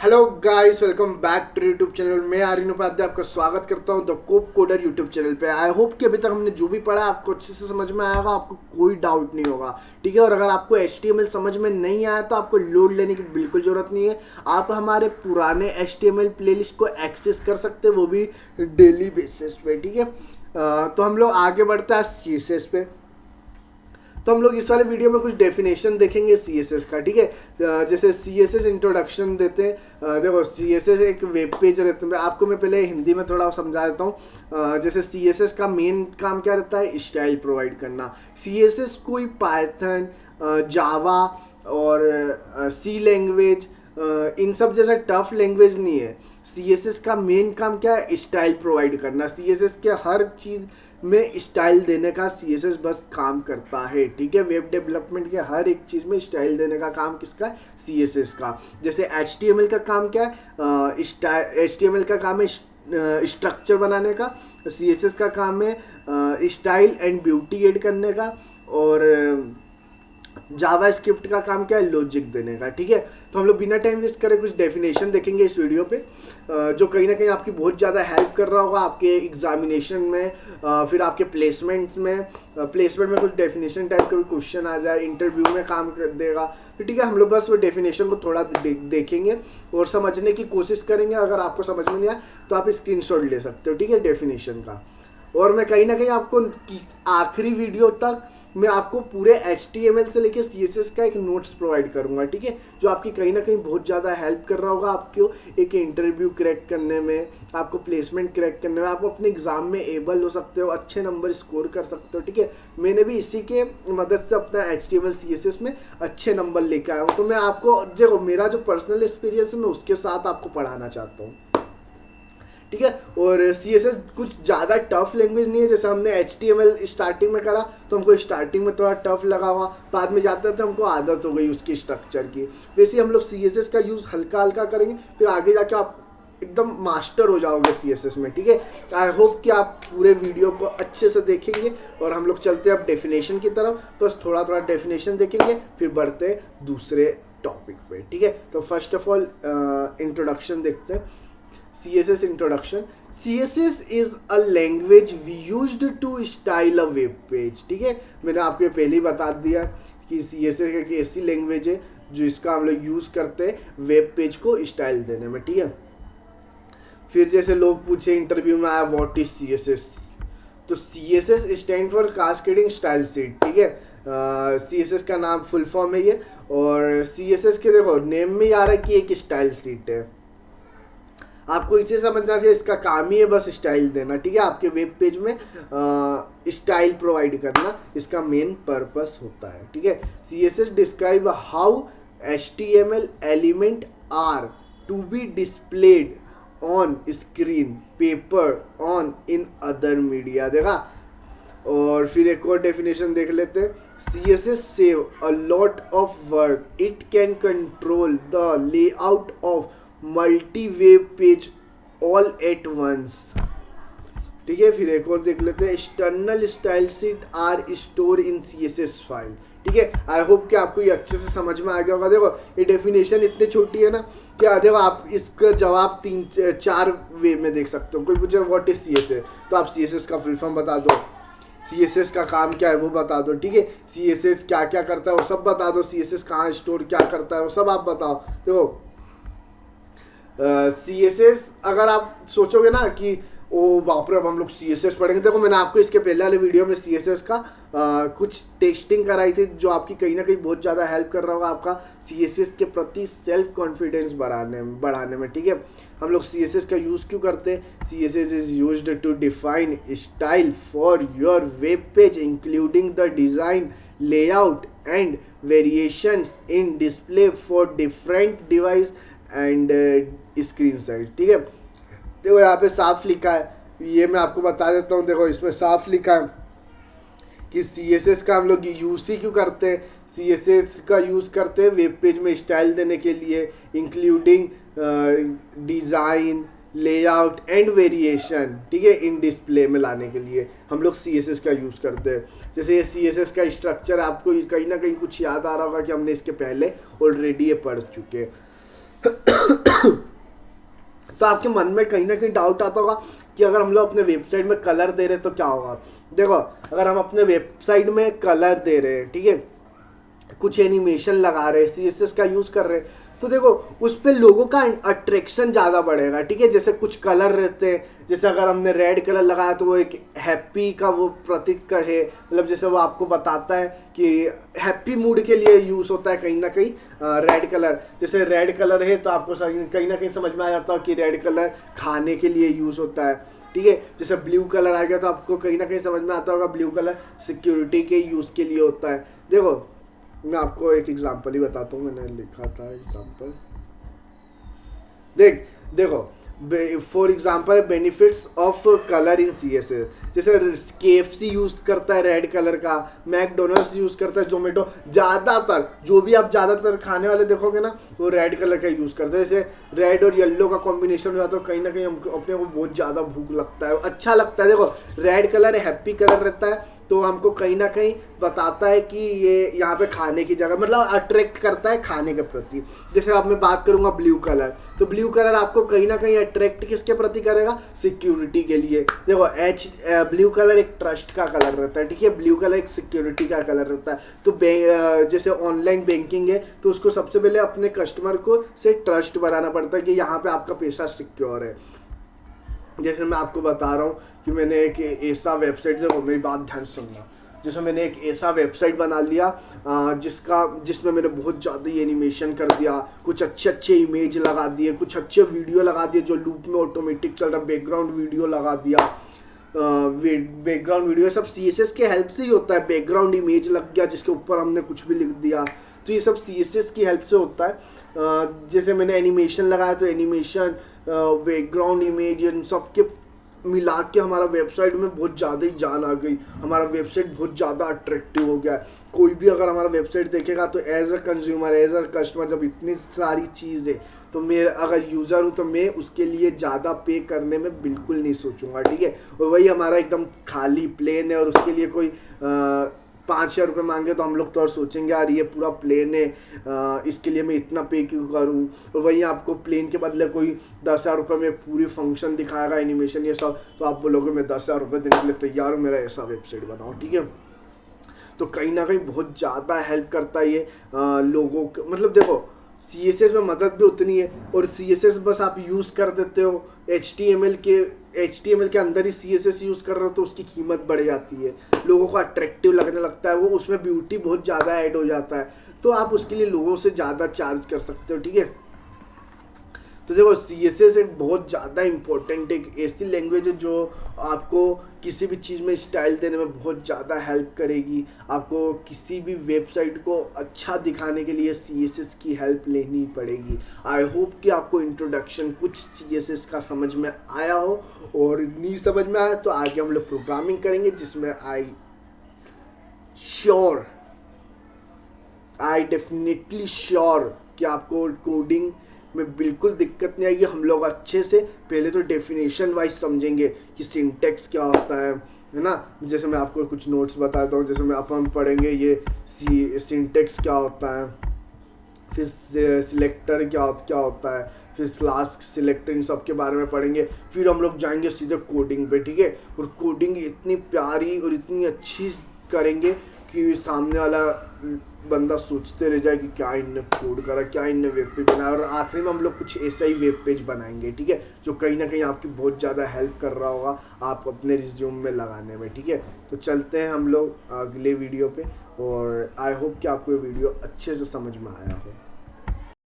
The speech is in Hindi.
Hello guys, welcome back to YouTube channel. मैं आर्यन उपाध्याय आपका स्वागत करता हूं the cope coder YouTube channel पे। आई होप कि अभी तक हमने जो भी पढ़ा आपको अच्छे से समझ में आएगा, आपको कोई डाउट नहीं होगा, ठीक है। और अगर आपको HTML समझ में नहीं आया तो आपको लोड लेने की बिल्कुल ज़रूरत नहीं है। आप हमारे पुराने HTML प्लेलिस्ट को एक्सेस कर सकते हैं, वो भी डेली बेसिस पे, ठीक है। तो हम लोग आगे बढ़ते हैं CSS पे। तो हम लोग इस वाले वीडियो में कुछ डेफिनेशन देखेंगे CSS का, ठीक है। जैसे CSS इंट्रोडक्शन देते हैं। देखो, CSS एक वेब पेज रहते हैं। आपको मैं पहले हिंदी में थोड़ा समझा देता हूँ। जैसे CSS का मेन काम क्या रहता है? स्टाइल प्रोवाइड करना। CSS कोई पाइथन, जावा और C लैंग्वेज, इन सब जैसा टफ लैंग्वेज नहीं है। CSS का मेन काम क्या है? स्टाइल प्रोवाइड करना। CSS के हर चीज़ में स्टाइल देने का CSS बस काम करता है, ठीक है। वेब डेवलपमेंट के हर एक चीज़ में स्टाइल देने का काम किसका है? CSS का। जैसे HTML का काम क्या है? HTML का काम है स्ट्रक्चर बनाने का। CSS का काम है स्टाइल एंड ब्यूटी ऐड करने का। और जावा स्क्रिप्ट का काम क्या है? लॉजिक देने का, ठीक है। तो हम लोग बिना टाइम वेस्ट करे कुछ डेफिनेशन देखेंगे इस वीडियो पे, जो कहीं ना कहीं आपकी बहुत ज़्यादा हेल्प कर रहा होगा आपके एग्जामिनेशन में, फिर आपके प्लेसमेंट्स में। प्लेसमेंट में कुछ डेफिनेशन टाइप का भी क्वेश्चन आ जाए, इंटरव्यू में काम कर देगा, तो ठीक है। हम लोग बस वो डेफिनेशन को थोड़ा देखेंगे और समझने की कोशिश करेंगे। अगर आपको समझ में नहीं आया तो आप स्क्रीनशॉट ले सकते हो, ठीक है, डेफिनेशन का। और मैं कहीं ना कहीं आपको आखिरी वीडियो तक मैं आपको पूरे HTML से लेके CSS का एक नोट्स प्रोवाइड करूंगा, ठीक है, जो आपकी कहीं ना कहीं बहुत ज़्यादा हेल्प कर रहा होगा आपको एक इंटरव्यू क्रैक करने में, आपको प्लेसमेंट क्रैक करने में। आप अपने एग्जाम में एबल हो सकते हो, अच्छे नंबर स्कोर कर सकते हो, ठीक है। मैंने भी इसी के मदद से अपना HTML CSS में अच्छे नंबर लेके आया हूँ। तो मैं आपको देखो, मेरा जो पर्सनल एक्सपीरियंस है मैं उसके साथ आपको पढ़ाना चाहता हूँ, ठीक है। और CSS कुछ ज़्यादा टफ लैंग्वेज नहीं है। जैसे हमने HTML स्टार्टिंग में करा तो हमको स्टार्टिंग में थोड़ा टफ लगा हुआ, बाद में जाते थे हमको आदत हो गई उसकी स्ट्रक्चर की। वैसे ही हम लोग CSS का यूज़ हल्का हल्का करेंगे, फिर आगे जाके आप एकदम मास्टर हो जाओगे CSS में, ठीक है। आई होप कि आप पूरे वीडियो को अच्छे से देखेंगे। और हम लोग चलते हैं अब डेफिनेशन की तरफ। बस थोड़ा थोड़ा डेफिनेशन देखेंगे, फिर बढ़ते हैं दूसरे टॉपिक पे, ठीक है। तो फर्स्ट ऑफ ऑल इंट्रोडक्शन देखते हैं। CSS introduction. CSS is a language we used to style a web page, ठीक है। मैंने आपको पहले ही बता दिया कि CSS एक ऐसी लैंग्वेज है जो इसका हम लोग यूज़ करते हैं वेब पेज को स्टाइल देने में, ठीक है। फिर जैसे लोग पूछे इंटरव्यू में आया व्हाट इज CSS, तो CSS stand for cascading style sheet, ठीक है। CSS का नाम फुल फॉर्म है ये। और CSS के देखो नेम में आ रहा है कि एक स्टाइल शीट है। आपको इसे समझना चाहिए, इसका काम ही है बस स्टाइल देना, ठीक है। आपके वेब पेज में स्टाइल प्रोवाइड करना इसका मेन पर्पस होता है, ठीक है। CSS describe how HTML element are to be displayed on screen, paper, on in other media. देखा। और फिर एक और डेफिनेशन देख लेते हैं। CSS save a lot of work, it can control the layout of multi web page all at once, ठीक है। फिर एक और देख लेते हैं। External style sheet are store in CSS file, ठीक है। आई होप कि आपको ये अच्छे से समझ में आ गया होगा। देखो ये डेफिनेशन इतनी छोटी है ना कि देखो आप इसका जवाब 3-4 वे में देख सकते हो। कोई पूछे व्हाट इज CSS, तो आप CSS का फुल फॉर्म बता दो, CSS का काम क्या है वो बता दो, ठीक है। CSS क्या क्या करता है वो सब बता दो, CSS कहाँ स्टोर क्या करता है वो सब आप बताओ। देखो CSS अगर आप सोचोगे ना कि ओ बाप रे अब हम लोग CSS पढ़ेंगे, देखो मैंने आपको इसके पहले वाले वीडियो में CSS का कुछ टेस्टिंग कराई थी, जो आपकी कहीं ना कहीं बहुत ज़्यादा हेल्प कर रहा होगा आपका CSS के प्रति सेल्फ कॉन्फिडेंस बढ़ाने में, ठीक है। हम लोग CSS का यूज़ क्यों करते हैं? CSS is used to define style for your web page including the design, layout and variations in display for different device and screen size, ठीक है। देखो यहाँ पे साफ लिखा है, ये मैं आपको बता देता हूँ। देखो इसमें साफ लिखा है कि CSS का हम लोग यूज़ ही क्यों करते हैं। CSS का यूज़ करते हैं वेब पेज में स्टाइल देने के लिए, including design, layout and variation, ठीक है, इन डिस्प्ले में लाने के लिए हम लोग CSS का यूज़ करते हैं। जैसे ये CSS का स्ट्रक्चर आपको कहीं ना कहीं कुछ याद आ रहा होगा कि हमने इसके पहले ऑलरेडी ये पढ़ चुके हैं। तो आपके मन में कहीं ना कहीं डाउट आता होगा कि अगर हम लोग अपने वेबसाइट में कलर दे रहे हैं तो क्या होगा। देखो, अगर हम अपने वेबसाइट में कलर दे रहे हैं, ठीक है, कुछ एनिमेशन लगा रहे हैं, CSS का यूज़ कर रहे हैं, तो देखो उस पर लोगों का अट्रैक्शन ज़्यादा बढ़ेगा, ठीक है। जैसे कुछ कलर रहते हैं, जैसे अगर हमने रेड कलर लगाया तो वो एक हैप्पी का वो प्रतीक का है, मतलब जैसे वो आपको बताता है कि हैप्पी मूड के लिए यूज़ होता है कहीं ना कहीं रेड कलर। जैसे रेड कलर है तो आपको कहीं ना कहीं समझ में आ जाता है कि रेड कलर खाने के लिए यूज़ होता है, ठीक है। जैसे ब्लू कलर आ गया तो आपको कहीं ना कहीं समझ में आता होगा ब्लू कलर सिक्योरिटी के यूज़ के लिए होता है। देखो मैं आपको एक एग्जांपल ही बताता हूँ, मैंने लिखा था एग्जांपल, देखो for example benefits of colour in CSS। जैसे KFC यूज करता है रेड कलर का, मैकडोनल्ड्स यूज करता है, जोमेटो, ज़्यादातर जो भी आप ज़्यादातर खाने वाले देखोगे ना वो रेड कलर का यूज़ करते हैं। जैसे रेड और येलो का कॉम्बिनेशन हो जाता है, कहीं ना कहीं हम अपने को बहुत ज़्यादा भूख लगता है, अच्छा लगता है। देखो रेड कलर हैप्पी कलर रहता है, तो हमको कहीं ना कहीं बताता है कि ये यहाँ पे खाने की जगह, मतलब अट्रैक्ट करता है खाने के प्रति। जैसे अब मैं बात करूँगा ब्लू कलर, तो ब्लू कलर आपको कहीं ना कहीं अट्रैक्ट किसके प्रति करेगा, सिक्योरिटी के लिए। देखो ब्लू कलर एक ट्रस्ट का कलर रहता है, ठीक है, ब्लू कलर एक सिक्योरिटी का कलर रहता है। तो जैसे ऑनलाइन बैंकिंग है तो उसको सबसे पहले अपने कस्टमर को से ट्रस्ट बनाना पड़ता है कि यहाँ पे आपका पैसा सिक्योर है। जैसे मैं आपको बता रहा हूँ कि मैंने एक ऐसा वेबसाइट, देखो मेरी बात ध्यान सुनना, जैसे मैंने एक ऐसा वेबसाइट बना लिया जिसमें मैंने बहुत ज़्यादा एनिमेशन कर दिया, कुछ अच्छे इमेज लगा दिए, कुछ अच्छे वीडियो लगा दिए जो लूप में ऑटोमेटिक चल रहा, बैकग्राउंड वीडियो लगा दिया, बैकग्राउंड वीडियो सब CSS के हेल्प से ही होता है। बैकग्राउंड इमेज लग गया जिसके ऊपर हमने कुछ भी लिख दिया, तो ये सब CSS की हेल्प से होता है। जैसे मैंने एनिमेशन लगाया तो एनिमेशन, बैकग्राउंड इमेज, इन सब के मिला के हमारा वेबसाइट में बहुत ज़्यादा ही जान आ गई, हमारा वेबसाइट बहुत ज़्यादा अट्रैक्टिव हो गया। कोई भी अगर हमारा वेबसाइट देखेगा तो as a consumer, as a customer, जब इतनी सारी चीज़ है तो मैं अगर यूज़र हूँ तो मैं उसके लिए ज़्यादा पे करने में बिल्कुल नहीं सोचूंगा, ठीक है। और वही हमारा एकदम खाली प्लेन है और उसके लिए कोई 5,000 रुपये मांगे तो हम लोग तो और सोचेंगे यार ये पूरा प्लेन है, इसके लिए मैं इतना पे क्यों करूँ। और वहीं आपको प्लेन के बदले कोई 10,000 रुपये में पूरी फंक्शन दिखाएगा, एनिमेशन ये सब, तो आप बोलोगे मैं 10,000 रुपये देने के लिए तैयार हूँ, मेरा ऐसा वेबसाइट बनाओ, ठीक है। तो कहीं ना कहीं बहुत ज़्यादा हेल्प करता है ये लोगों को। मतलब देखो CSS में मदद भी उतनी है, और CSS बस आप यूज़ कर देते हो, HTML के अंदर ही CSS यूज़ कर रहे हो तो उसकी कीमत बढ़ जाती है, लोगों को अट्रैक्टिव लगने लगता है, वो उसमें ब्यूटी बहुत ज़्यादा ऐड हो जाता है, तो आप उसके लिए लोगों से ज़्यादा चार्ज कर सकते हो, ठीक है। तो देखो CSS एक बहुत ज़्यादा इम्पोर्टेंट एक ऐसी लैंग्वेज है जो आपको किसी भी चीज़ में स्टाइल देने में बहुत ज़्यादा हेल्प करेगी। आपको किसी भी वेबसाइट को अच्छा दिखाने के लिए CSS की हेल्प लेनी पड़ेगी। आई होप कि आपको इंट्रोडक्शन कुछ CSS का समझ में आया हो, और नहीं समझ में आया तो आगे हम लोग प्रोग्रामिंग करेंगे जिसमें आई डेफिनेटली श्योर कि आपको कोडिंग में बिल्कुल दिक्कत नहीं आएगी। हम लोग अच्छे से पहले तो डेफिनेशन वाइज समझेंगे कि सिंटेक्स क्या होता है ना। जैसे मैं आपको कुछ नोट्स बताता हूँ, जैसे मैं अपन पढ़ेंगे ये सिंटेक्स क्या होता है, फिर सिलेक्टर क्या होता है, फिर क्लास सिलेक्टर, इन सब के बारे में पढ़ेंगे। फिर हम लोग जाएंगे सीधे कोडिंग पे, ठीक है। और कोडिंग इतनी प्यारी और इतनी अच्छी करेंगे कि सामने वाला बंदा सोचते रह जाए कि क्या इनने कोड करा, क्या इनने वेब पेज बनाया। और आखिरी में हम लोग कुछ ऐसा ही वेब पेज बनाएंगे, ठीक है, जो कहीं ना कहीं आपकी बहुत ज़्यादा हेल्प कर रहा होगा आप अपने रिज्यूम में लगाने में, ठीक है। तो चलते हैं हम लोग अगले वीडियो पे, और आई होप कि आपको ये वीडियो अच्छे से समझ में आया हो।